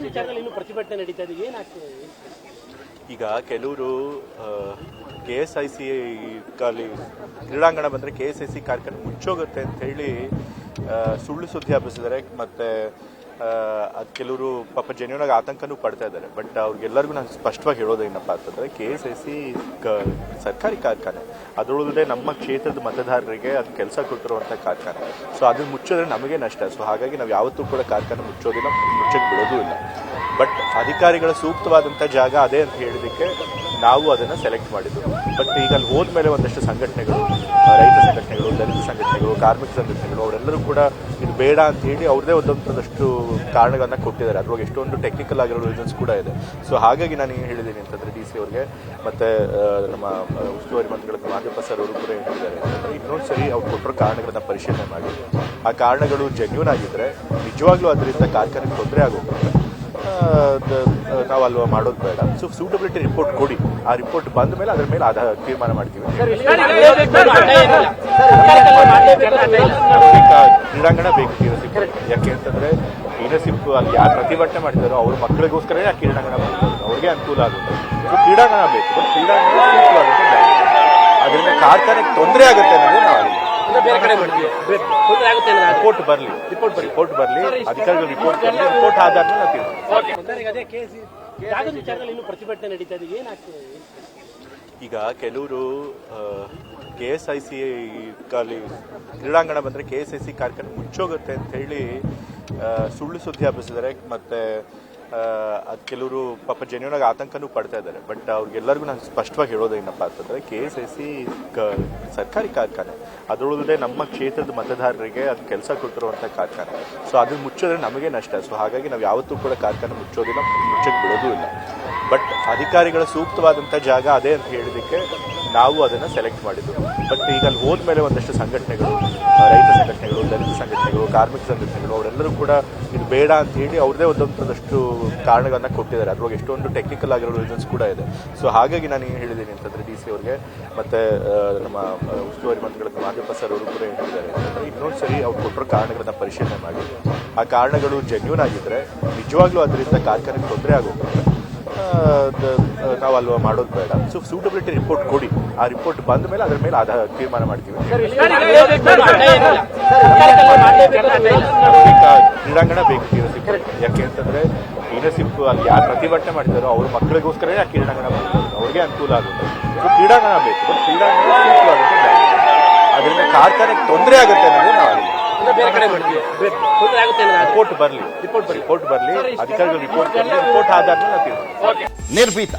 ವಿಚಾರದಲ್ಲಿ ಪ್ರತಿಭಟನೆ ನಡೀತಾ ಇದೆ, ಏನಾಗ್ತದೆ? ಈಗ ಕೆಲವರು KSIC ಕ್ರೀಡಾಂಗಣ ಬಂದರೆ KSIC ಕಾರ್ಯಕ್ರಮ ಮುಚ್ಚೋಗುತ್ತೆ ಅಂತ ಹೇಳಿ ಸುಳ್ಳು ಸುದ್ದಿ ಹಬ್ಬಿಸಿದ್ದಾರೆ. ಮತ್ತು ಕೆಲವರು ಪಾಪ ಜೆನ್ಯೂನ್ ಆಗಿ ಆತಂಕನೂ ಪಡ್ತಾ ಇದ್ದಾರೆ. ಬಟ್ ಅವ್ರಿಗೆಲ್ಲರಿಗೂ ನಾನು ಸ್ಪಷ್ಟವಾಗಿ ಹೇಳೋದೇನಪ್ಪ ಅಂತಂದರೆ KSIC ಸರ್ಕಾರಿ ಕಾರ್ಖಾನೆ, ಅದರೊಳಗಡೆ ನಮ್ಮ ಕ್ಷೇತ್ರದ ಮತದಾರರಿಗೆ ಅದು ಕೆಲಸ ಕೊಟ್ಟಿರುವಂಥ ಕಾರ್ಖಾನೆ. ಸೊ ಅದನ್ನು ಮುಚ್ಚಿದ್ರೆ ನಮಗೆ ನಷ್ಟ. ಸೊ ಹಾಗಾಗಿ ನಾವು ಯಾವತ್ತೂ ಕೂಡ ಕಾರ್ಖಾನೆ ಮುಚ್ಚೋದಿಲ್ಲ, ಮುಚ್ಚಕ್ಕೆ ಬಿಡೋದೂ ಇಲ್ಲ. ಬಟ್ ಅಧಿಕಾರಿಗಳ ಸೂಕ್ತವಾದಂಥ ಜಾಗ ಅದೇ ಅಂತ ಹೇಳಿದ್ದಕ್ಕೆ ನಾವು ಅದನ್ನು ಸೆಲೆಕ್ಟ್ ಮಾಡಿದ್ದು. ಬಟ್ ಈಗ ಅಲ್ಲಿ ಹೋದ್ಮೇಲೆ ಒಂದಷ್ಟು ಸಂಘಟನೆಗಳು, ರೈತ ಸಂಘಟನೆಗಳು, ದಲಿತ ಸಂಘಟನೆಗಳು, ಕಾರ್ಮಿಕ ಸಂಘಟನೆಗಳು ಅವರೆಲ್ಲರೂ ಕೂಡ ಇದು ಬೇಡ ಅಂತ ಹೇಳಿ ಅವ್ರದ್ದೇ ಒಂದಷ್ಟು ಕಾರಣಗಳನ್ನ ಕೊಟ್ಟಿದ್ದಾರೆ. ಅದ್ರೊಳಗೆ ಎಷ್ಟೊಂದು ಟೆಕ್ನಿಕಲ್ ಆಗಿರೋ ರೀಸನ್ಸ್ ಕೂಡ ಇದೆ. ಸೊ ಹಾಗಾಗಿ ನಾನು ಏನು ಹೇಳಿದ್ದೀನಿ ಅಂತಂದರೆ DC ಅವ್ರಿಗೆ ಮತ್ತು ನಮ್ಮ ಉಸ್ತುವಾರಿ ಮಂತ್ರಿಗಳ ಮಾಧವಪ್ಪ ಸರ್ ಅವರು ಕೂಡ ಹೇಳಿದ್ದಾರೆ ಅಂತಂದರೆ ಇನ್ನೊಂದು ಸರಿ ಅವ್ರು ಕೊಟ್ಟಿರೋ ಕಾರಣಗಳನ್ನ ಪರಿಶೀಲನೆ ಮಾಡಿ ಆ ಕಾರಣಗಳು ಜೆನ್ಯೂನ್ ಆಗಿದ್ದರೆ ನಿಜವಾಗ್ಲೂ ಅದರಿಂದ ಕಾರ್ಖಾನೆಗೆ ತೊಂದರೆ ಆಗೋಗುತ್ತೆ. ನಾವು ಅಲ್ವಾ ಮಾಡೋದು ಬೇಡ. ಸೊ ಸೂಟಬಿಲಿಟಿ ರಿಪೋರ್ಟ್ ಕೊಡಿ, ಆ ರಿಪೋರ್ಟ್ ಬಂದ ಮೇಲೆ ಅದರ ಮೇಲೆ ತೀರ್ಮಾನ ಮಾಡ್ತೀವಿ. ಕ್ರೀಡಾಂಗಣ ಬೇಕು TNSIP. ಯಾಕೆ ಅಂತಂದ್ರೆ TNSIP ಅಲ್ಲಿ ಯಾರು ಪ್ರತಿಭಟನೆ ಮಾಡಿದಾರೋ ಅವ್ರ ಮಕ್ಕಳಿಗೋಸ್ಕರ ಆ ಕ್ರೀಡಾಂಗಣ ಮಾಡ್ತಾರೆ, ಅವ್ರಿಗೆ ಅನುಕೂಲ ಆಗುತ್ತೆ. ಸೊ ಕ್ರೀಡಾಂಗಣ ಬೇಕು, ಬಟ್ ಕ್ರೀಡಾಂಗಣ ಸೂಕ್ತವಾಗುತ್ತೆ. ಅದರಿಂದ ಕಾರ್ಖಾನೆಗೆ ತೊಂದರೆ ಆಗುತ್ತೆ ಅನ್ನೋದು ನಾವು ರಿಪೋರ್ಟ್ ಬರಲಿ, ಅಧಿಕಾರಿಗಳು ರಿಪೋರ್ಟ್ ಆಧಾರ ವಿಚಾರದಲ್ಲಿ ಪ್ರತಿಭಟನೆ ನಡೀತಾ ಇದೆ, ಏನಾಗ್ತದೆ? ಈಗ ಕೆಲವರು KSIC ಕ್ರೀಡಾಂಗಣ ಬಂದರೆ KSIC ಕಾರ್ಯಕ್ರಮ ಮುಚ್ಚೋಗುತ್ತೆ ಅಂತ ಹೇಳಿ ಸುಳ್ಳು ಸುದ್ದಿ ಹಬ್ಬಿಸಿದ್ದಾರೆ. ಮತ್ತು ಕೆಲವರು ಪಾಪ ಜೆನ್ಯೂನ್ ಆಗಿ ಆತಂಕನೂ ಪಡ್ತಾ ಇದ್ದಾರೆ. ಬಟ್ ಅವ್ರಿಗೆಲ್ಲರಿಗೂ ನಾನು ಸ್ಪಷ್ಟವಾಗಿ ಹೇಳೋದೇನಪ್ಪ ಅಂತಂದರೆ KSIC ಸರ್ಕಾರಿ ಕಾರ್ಖಾನೆ, ಅದರೊಳಗಡೆ ನಮ್ಮ ಕ್ಷೇತ್ರದ ಮತದಾರರಿಗೆ ಅದು ಕೆಲಸ ಕೊಟ್ಟಿರುವಂಥ ಕಾರ್ಖಾನೆ. ಸೊ ಅದನ್ನು ಮುಚ್ಚಿದ್ರೆ ನಮಗೆ ನಷ್ಟ. ಸೊ ಹಾಗಾಗಿ ನಾವು ಯಾವತ್ತೂ ಕೂಡ ಕಾರ್ಖಾನೆ ಮುಚ್ಚೋದಿಲ್ಲ, ಮುಚ್ಚಕ್ಕೆ ಬಿಡೋದೂ ಇಲ್ಲ. ಬಟ್ ಅಧಿಕಾರಿಗಳ ಸೂಕ್ತವಾದಂಥ ಜಾಗ ಅದೇ ಅಂತ ಹೇಳಿದ್ದಕ್ಕೆ ನಾವು ಅದನ್ನು ಸೆಲೆಕ್ಟ್ ಮಾಡಿದ್ದು. ಬಟ್ ಈಗ ಅಲ್ಲಿ ಹೋದ್ಮೇಲೆ ಒಂದಷ್ಟು ಸಂಘಟನೆಗಳು, ರೈತ ಸಂಘಟನೆಗಳು, ದಲಿತ ಸಂಘಟನೆಗಳು, ಕಾರ್ಮಿಕ ಸಂಘಟನೆಗಳು ಅವರೆಲ್ಲರೂ ಕೂಡ ಇದು ಬೇಡ ಅಂತ ಹೇಳಿ ಅವ್ರದ್ದೇ ಒಂದಷ್ಟು ಕಾರಣಗಳನ್ನ ಕೊಟ್ಟಿದ್ದಾರೆ. ಅದ್ರೊಳಗೆ ಎಷ್ಟೊಂದು ಟೆಕ್ನಿಕಲ್ ಆಗಿರೋ ರೀಸನ್ಸ್ ಕೂಡ ಇದೆ. ಸೊ ಹಾಗಾಗಿ ನಾನು ಏನು ಹೇಳಿದ್ದೀನಿ ಅಂತಂದರೆ DC ಅವ್ರಿಗೆ ಮತ್ತು ನಮ್ಮ ಉಸ್ತುವಾರಿ ಮಂತ್ರಿಗಳ ಮಾಧವಪ್ಪ ಸರ್ ಅವರು ಕೂಡ ಹೇಳಿದ್ದಾರೆ ಅಂತಂದರೆ ಇನ್ನೊಂದು ಸರಿ ಅವ್ರು ಕೊಟ್ಟಿರೋ ಕಾರಣಗಳನ್ನ ಪರಿಶೀಲನೆ ಮಾಡಿ ಆ ಕಾರಣಗಳು ಜೆನ್ಯೂನ್ ಆಗಿದ್ದರೆ ನಿಜವಾಗ್ಲೂ ಅದರಿಂದ ಕಾರ್ಖಾನೆಗೆ ತೊಂದರೆ ಆಗೋಗುತ್ತೆ. ನಾವು ಅಲ್ವಾ ಮಾಡೋದು ಬೇಡ. ಸೊ ಸೂಟಬಿಲಿಟಿ ರಿಪೋರ್ಟ್ ಕೊಡಿ, ಆ ರಿಪೋರ್ಟ್ ಬಂದ ಮೇಲೆ ಅದರ ಮೇಲೆ ತೀರ್ಮಾನ ಮಾಡ್ತೀವಿ. ಕ್ರೀಡಾಂಗಣ ಬೇಕು TNSIP. ಯಾಕೆ ಅಂತಂದ್ರೆ TNSIP ಅಲ್ಲಿ ಯಾರು ಪ್ರತಿಭಟನೆ ಮಾಡಿದಾರೋ ಅವ್ರ ಮಕ್ಕಳಿಗೋಸ್ಕರ ಆ ಕ್ರೀಡಾಂಗಣ ಮಾಡ್ತಾರೆ, ಅವ್ರಿಗೆ ಅನುಕೂಲ ಆಗುತ್ತೆ. ಸೊ ಕ್ರೀಡಾಂಗಣ ಬೇಕು, ಬಟ್ ಕ್ರೀಡಾಂಗಣ ಸೂಕ್ತವಾಗುತ್ತೆ. ಅದರಿಂದ ಕಾರ್ಖಾನೆಗೆ ತೊಂದರೆ ಆಗುತ್ತೆ ಅನ್ನೋದು ನಾವು ರಿಪೋರ್ಟ್ ಬರಲಿ, ಅಧಿಕಾರಿಗಳು ರಿಪೋರ್ಟ್ ಆಧಾರ ನಿರ್ಭೀತ,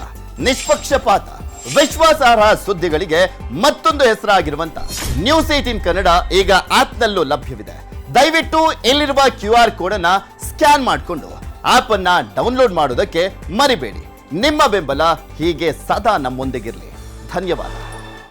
ನಿಷ್ಪಕ್ಷಪಾತ, ವಿಶ್ವಾಸಾರ್ಹ ಸುದ್ದಿಗಳಿಗೆ ಮತ್ತೊಂದು ಹೆಸರಾಗಿರುವಂತ News18 ಕನ್ನಡ ಈಗ ಆಪ್ನಲ್ಲೂ ಲಭ್ಯವಿದೆ. ದಯವಿಟ್ಟು ಇಲ್ಲಿರುವ QR ಕೋಡ್ ಅನ್ನ ಸ್ಕ್ಯಾನ್ ಮಾಡಿಕೊಂಡು ಆಪ್ ಅನ್ನ ಡೌನ್ಲೋಡ್ ಮಾಡೋದಕ್ಕೆ ಮರಿಬೇಡಿ. ನಿಮ್ಮ ಬೆಂಬಲ ಹೀಗೆ ಸದಾ ನಮ್ಮೊಂದಿಗಿರಲಿ. ಧನ್ಯವಾದ.